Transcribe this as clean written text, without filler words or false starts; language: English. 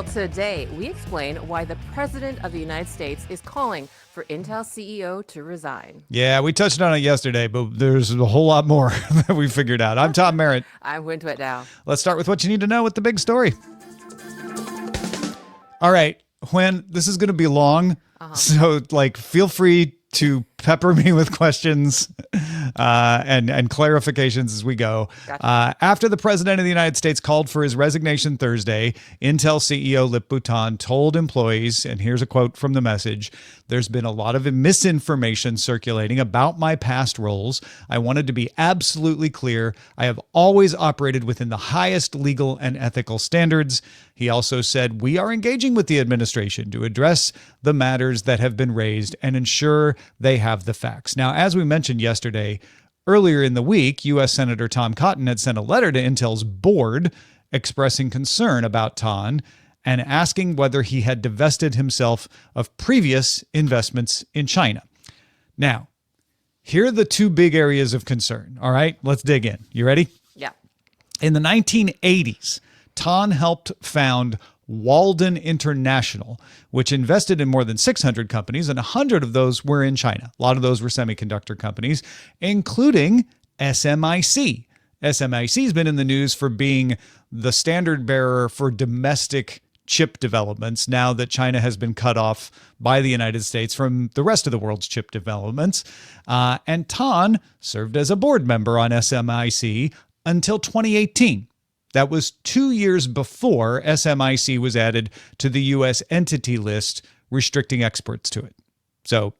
Well, today we explain why the President of the United States is calling for Intel CEO to resign. Yeah, we touched on it yesterday, but there's a whole lot more that we figured out. I'm Tom Merritt. I'm Wintwit now. Let's start with what you need to know with the big story. All right, Hwen, this is going to be long, so feel free to pepper me with questions and clarifications as we go. Gotcha. After the President of the United States called for his resignation Thursday, Intel CEO Lip-Bu told employees, and here's a quote from the message, "There's been a lot of misinformation circulating about my past roles. I wanted to be absolutely clear. I have always operated within the highest legal and ethical standards." He also said, "We are engaging with the administration to address the matters that have been raised and ensure they have the facts." Now, as we mentioned yesterday, earlier in the week, U.S. Senator Tom Cotton had sent a letter to Intel's board expressing concern about Tan and asking whether he had divested himself of previous investments in China. Now, here are the two big areas of concern. All right, let's dig in. You ready? Yeah. In the 1980s, Tan helped found Walden International, which invested in more than 600 companies, and 100 of those were in China. A lot of those were semiconductor companies, including SMIC. SMIC has been in the news for being the standard bearer for domestic chip developments now that China has been cut off by the United States from the rest of the world's chip developments. And Tan served as a board member on SMIC until 2018. That was 2 years before SMIC was added to the U.S. entity list, restricting exports to it. So